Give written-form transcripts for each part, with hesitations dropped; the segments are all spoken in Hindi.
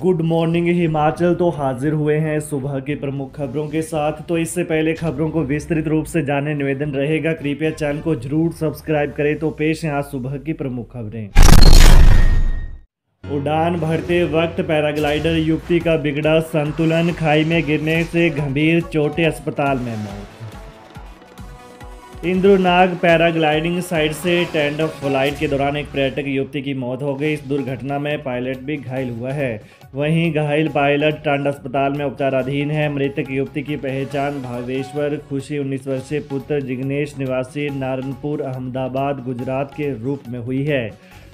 गुड मॉर्निंग हिमाचल तो हाजिर हुए हैं सुबह की प्रमुख खबरों के साथ। तो इससे पहले खबरों को विस्तृत रूप से जानने निवेदन रहेगा, कृपया चैनल को जरूर सब्सक्राइब करें। तो पेश हैं आज सुबह की प्रमुख खबरें। उड़ान भरते वक्त पैराग्लाइडर युवती का बिगड़ा संतुलन, खाई में गिरने से गंभीर चोटें, अस्पताल में मौत। इंद्रनाग पैराग्लाइडिंग साइट से टेंट फ्लाइट के दौरान एक पर्यटक युवती की मौत हो गई। इस दुर्घटना में पायलट भी घायल हुआ है। वहीं घायल पायलट टांडा अस्पताल में उपचाराधीन है। मृतक युवती की पहचान भावेश्वर खुशी 19 वर्षीय पुत्र जिग्नेश निवासी नारायणपुर अहमदाबाद गुजरात के रूप में हुई है।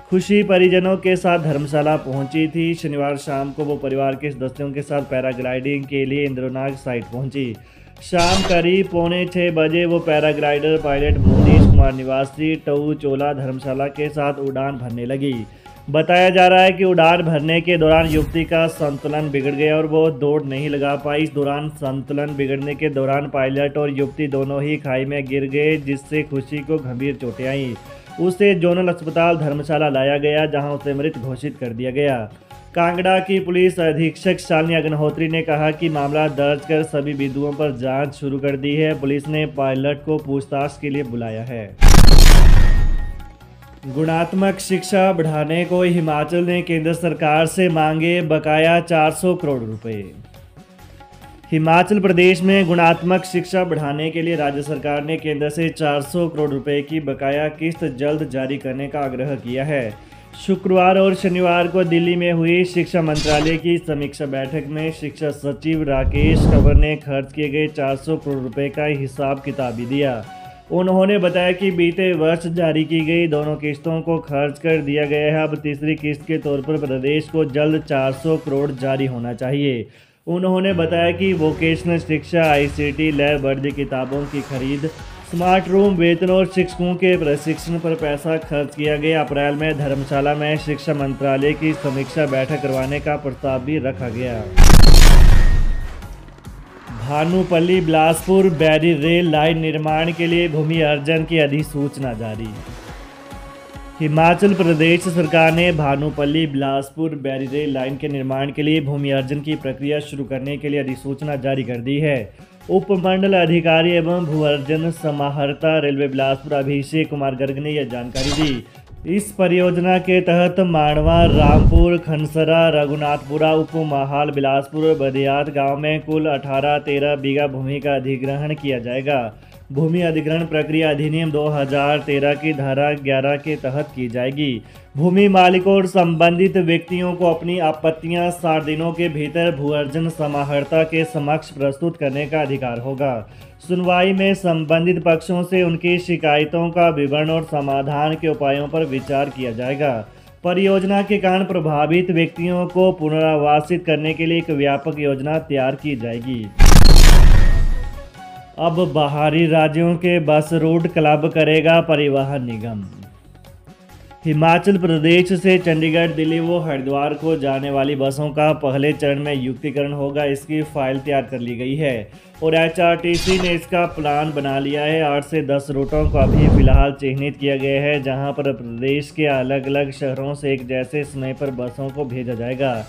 खुशी परिजनों के साथ धर्मशाला पहुंची थी। शनिवार शाम को वो परिवार के सदस्यों के साथ पैराग्लाइडिंग के लिए इंद्रनाग साइट पहुंची। शाम करीब 5:45 बजे वो पैराग्लाइडर पायलट मोनीश कुमार निवासी टऊ चोला धर्मशाला के साथ उड़ान भरने लगी। बताया जा रहा है कि उड़ान भरने के दौरान युवती का संतुलन बिगड़ गया और वो दौड़ नहीं लगा पाई। इस दौरान संतुलन बिगड़ने के दौरान पायलट और युवती दोनों ही खाई में गिर गए, जिससे खुशी को गंभीर चोटें आईं। उसे जोनल अस्पताल धर्मशाला लाया गया, जहां उसे मृत घोषित कर दिया गया। कांगड़ा की पुलिस अधीक्षक शालिनी अग्निहोत्री ने कहा कि मामला दर्ज कर सभी बिंदुओं पर जांच शुरू कर दी है। पुलिस ने पायलट को पूछताछ के लिए बुलाया है। गुणात्मक शिक्षा बढ़ाने को हिमाचल ने केंद्र सरकार से मांगे बकाया 400 करोड़ रुपए। हिमाचल प्रदेश में गुणात्मक शिक्षा बढ़ाने के लिए राज्य सरकार ने केंद्र से 400 करोड़ रुपए की बकाया किस्त जल्द जारी करने का आग्रह किया है। शुक्रवार और शनिवार को दिल्ली में हुई शिक्षा मंत्रालय की समीक्षा बैठक में शिक्षा सचिव राकेश कंवर ने खर्च किए गए 400 करोड़ रुपए का हिसाब किताब भी दिया। उन्होंने बताया कि बीते वर्ष जारी की गई दोनों किस्तों को खर्च कर दिया गया है। अब तीसरी किस्त के तौर पर प्रदेश को जल्द 400 करोड़ जारी होना चाहिए। उन्होंने बताया कि वोकेशनल शिक्षा, ICT लैब, वर्दी किताबों की खरीद, स्मार्ट रूम, वेतन और शिक्षकों के प्रशिक्षण पर पैसा खर्च किया गया। अप्रैल में धर्मशाला में शिक्षा मंत्रालय की समीक्षा बैठक करवाने का प्रस्ताव भी रखा गया। भानुपल्ली बिलासपुर बैरी रेल लाइन निर्माण के लिए भूमि अर्जन की अधिसूचना जारी। हिमाचल प्रदेश सरकार ने भानुपल्ली बिलासपुर बैरी रेल लाइन के निर्माण के लिए भूमि अर्जन की प्रक्रिया शुरू करने के लिए अधिसूचना जारी कर दी है। उपमंडल अधिकारी एवं भू अर्जन समाहर्ता रेलवे बिलासपुर अभिषेक कुमार गर्ग ने यह जानकारी दी। इस परियोजना के तहत माणवा, रामपुर, खनसरा, रघुनाथपुरा, उपमहाल, बिलासपुर, बदियात गांव में कुल 18-13 बीघा भूमि का अधिग्रहण किया जाएगा। भूमि अधिग्रहण प्रक्रिया अधिनियम 2013 की धारा 11 के तहत की जाएगी। भूमि मालिकों और संबंधित व्यक्तियों को अपनी आपत्तियां 60 दिनों के भीतर भू अर्जन समाहर्ता के समक्ष प्रस्तुत करने का अधिकार होगा। सुनवाई में संबंधित पक्षों से उनकी शिकायतों का विवरण और समाधान के उपायों पर विचार किया जाएगा। परियोजना के कारण प्रभावित व्यक्तियों को पुनर्वासित करने के लिए एक व्यापक योजना तैयार की जाएगी। अब बाहरी राज्यों के बस रूट क्लब करेगा परिवहन निगम। हिमाचल प्रदेश से चंडीगढ़, दिल्ली व हरिद्वार को जाने वाली बसों का पहले चरण में युक्तिकरण होगा। इसकी फाइल तैयार कर ली गई है और HRTC ने इसका प्लान बना लिया है। 8 से 10 रूटों को अभी फिलहाल चिन्हित किया गया है, जहां पर प्रदेश के अलग अलग शहरों से एक जैसे समय पर बसों को भेजा जाएगा।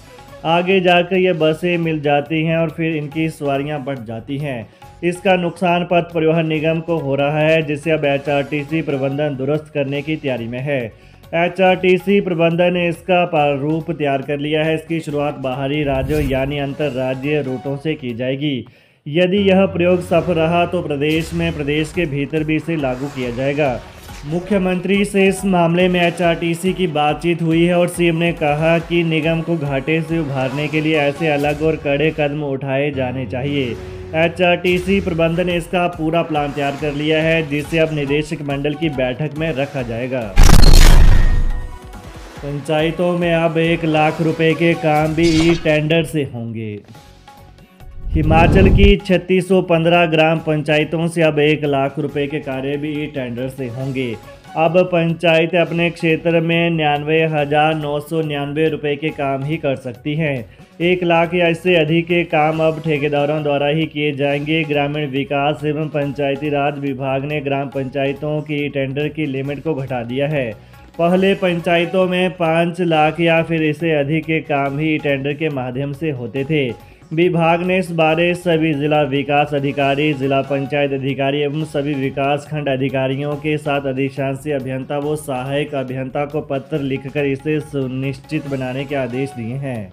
आगे जाकर ये बसें मिल जाती हैं और फिर इनकी सवारियां बढ़ जाती हैं। इसका नुकसान पथ परिवहन निगम को हो रहा है, जिसे अब HRTC प्रबंधन दुरुस्त करने की तैयारी में है। HRTC प्रबंधन ने इसका प्रारूप तैयार कर लिया है। इसकी शुरुआत बाहरी राज्यों यानी अंतर राज्य रूटों से की जाएगी। यदि यह प्रयोग सफल रहा तो प्रदेश के भीतर भी इसे लागू किया जाएगा। मुख्यमंत्री से इस मामले में HRTC की बातचीत हुई है और CM ने कहा कि निगम को घाटे से उभारने के लिए ऐसे अलग और कड़े कदम उठाए जाने चाहिए। HRTC प्रबंधन ने इसका पूरा प्लान तैयार कर लिया है, जिसे अब निदेशक मंडल की बैठक में रखा जाएगा। पंचायतों में अब 1 लाख रुपए के काम भी ई-टेंडर से होंगे। हिमाचल की 3615 ग्राम पंचायतों से अब 1 लाख रुपए के कार्य भी ई-टेंडर से होंगे। अब पंचायतें अपने क्षेत्र में 99,999 रुपए के काम ही कर सकती हैं। 1 लाख या इससे अधिक के काम अब ठेकेदारों द्वारा ही किए जाएंगे। ग्रामीण विकास एवं पंचायती राज विभाग ने ग्राम पंचायतों की टेंडर की लिमिट को घटा दिया है। पहले पंचायतों में 5 लाख या फिर इससे अधिक के काम ही टेंडर के माध्यम से होते थे। विभाग ने इस बारे सभी जिला विकास अधिकारी, जिला पंचायत अधिकारी एवं सभी विकास खंड अधिकारियों के साथ अधिशांशी अभियंता व सहायक अभियंता को पत्र लिखकर इसे सुनिश्चित बनाने के आदेश दिए हैं।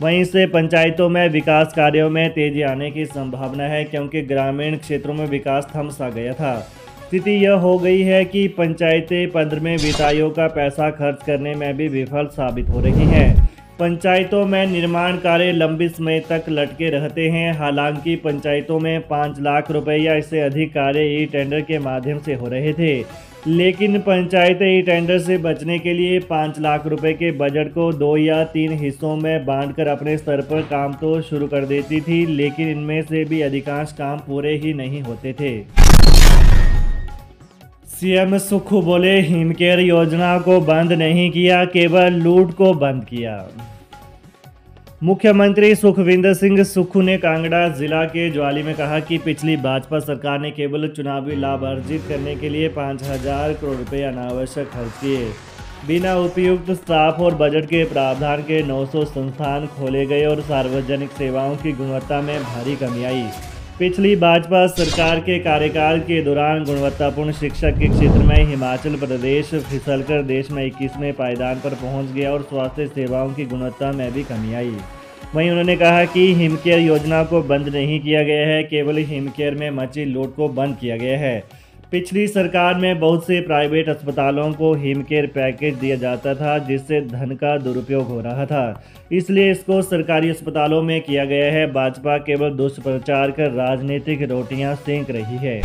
वहीं से पंचायतों में विकास कार्यों में तेजी आने की संभावना है, क्योंकि ग्रामीण क्षेत्रों में विकास थम सा गया था। स्थिति यह हो गई है कि पंचायतें 15वें वित्त आयोग का पैसा खर्च करने में भी विफल साबित हो रही हैं। पंचायतों में निर्माण कार्य लंबे समय तक लटके रहते हैं। हालांकि पंचायतों में 5 लाख रुपए या इससे अधिक कार्य ई टेंडर के माध्यम से हो रहे थे, लेकिन पंचायतें ई टेंडर से बचने के लिए 5 लाख रुपए के बजट को 2 या 3 हिस्सों में बांटकर अपने स्तर पर काम तो शुरू कर देती थी, लेकिन इनमें से भी अधिकांश काम पूरे ही नहीं होते थे। सीएम सुक्खू बोले, हिमकेयर योजना को बंद नहीं किया, केवल लूट को बंद किया। मुख्यमंत्री सुखविंदर सिंह सुक्खू ने कांगड़ा जिला के ज्वाली में कहा कि पिछली भाजपा सरकार ने केवल चुनावी लाभ अर्जित करने के लिए 5000 करोड़ रुपए अनावश्यक खर्च किए। बिना उपयुक्त स्टाफ और बजट के प्रावधान के 900 संस्थान खोले गए और सार्वजनिक सेवाओं की गुणवत्ता में भारी कमी आई। पिछली भाजपा सरकार के कार्यकाल के दौरान गुणवत्तापूर्ण शिक्षा के क्षेत्र में हिमाचल प्रदेश फिसलकर देश में 21वें पायदान पर पहुंच गया और स्वास्थ्य सेवाओं की गुणवत्ता में भी कमी आई। वहीं उन्होंने कहा कि हिमकेयर योजना को बंद नहीं किया गया है, केवल हिमकेयर में मची लूट को बंद किया गया है। पिछली सरकार में बहुत से प्राइवेट अस्पतालों को हिमकेयर पैकेज दिया जाता था, जिससे धन का दुरुपयोग हो रहा था, इसलिए इसको सरकारी अस्पतालों में किया गया है। भाजपा केवल दुष्प्रचार कर राजनीतिक रोटियां सेंक रही है।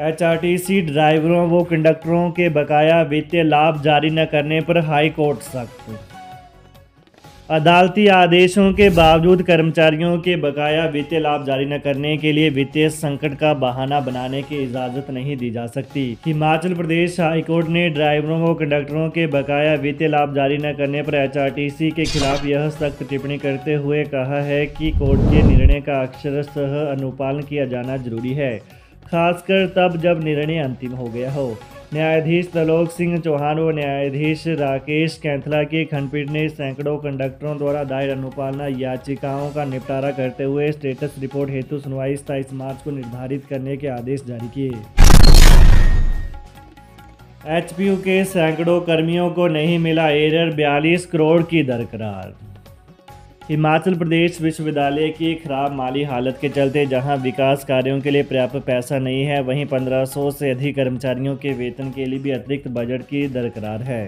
एचआरटीसी ड्राइवरों व कंडक्टरों के बकाया वित्तीय लाभ जारी न करने पर हाई कोर्ट सख्त। अदालती आदेशों के बावजूद कर्मचारियों के बकाया वित्तीय लाभ जारी न करने के लिए वित्तीय संकट का बहाना बनाने की इजाजत नहीं दी जा सकती। हिमाचल प्रदेश हाईकोर्ट ने ड्राइवरों व कंडक्टरों के बकाया वित्तीय लाभ जारी न करने पर एचआरटीसी के खिलाफ यह सख्त टिप्पणी करते हुए कहा है कि कोर्ट के निर्णय का अक्षरशः अनुपालन किया जाना जरूरी है, खासकर तब जब निर्णय अंतिम हो गया हो। न्यायाधीश त्रिलोक सिंह चौहान व न्यायाधीश राकेश कैंथला की खंडपीठ ने सैकड़ों कंडक्टरों द्वारा दायर अनुपालना याचिकाओं का निपटारा करते हुए स्टेटस रिपोर्ट हेतु सुनवाई 27 मार्च को निर्धारित करने के आदेश जारी किए। एचपीयू के सैकड़ों कर्मियों को नहीं मिला एरर, 42 करोड़ की दरकिनार। हिमाचल प्रदेश विश्वविद्यालय की खराब माली हालत के चलते जहां विकास कार्यों के लिए पर्याप्त पैसा नहीं है, वहीं 1500 से अधिक कर्मचारियों के वेतन के लिए भी अतिरिक्त बजट की दरकिनार है।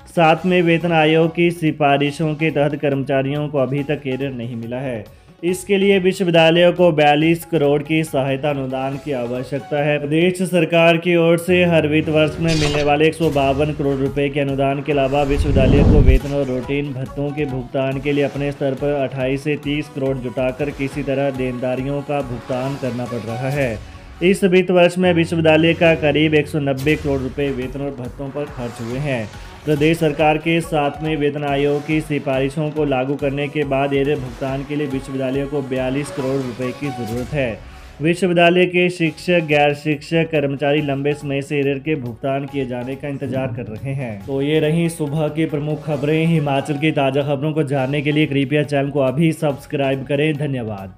साथ में वेतन आयोग की सिफारिशों के तहत कर्मचारियों को अभी तक एरर नहीं मिला है। इसके लिए विश्वविद्यालयों को 42 करोड़ की सहायता अनुदान की आवश्यकता है। प्रदेश सरकार की ओर से हर वित्त वर्ष में मिलने वाले 152 करोड़ रुपए के अनुदान के अलावा विश्वविद्यालय को वेतन और रूटीन भत्तों के भुगतान के लिए अपने स्तर पर 28 से 30 करोड़ जुटाकर किसी तरह देनदारियों का भुगतान करना पड़ रहा है। इस वित्त वर्ष में विश्वविद्यालय का करीब 190 करोड़ रुपए वेतन और भत्तों पर खर्च हुए हैं। प्रदेश सरकार के 7वें वेतन आयोग की सिफारिशों को लागू करने के बाद एरर भुगतान के लिए विश्वविद्यालयों को 42 करोड़ रुपए की जरूरत है। विश्वविद्यालय के शिक्षक, गैर शिक्षक कर्मचारी लंबे समय से एरर के भुगतान किए जाने का इंतजार कर रहे हैं। तो ये रही सुबह की प्रमुख खबरें। हिमाचल की ताज़ा खबरों को जानने के लिए कृपया चैनल को अभी सब्सक्राइब करें। धन्यवाद।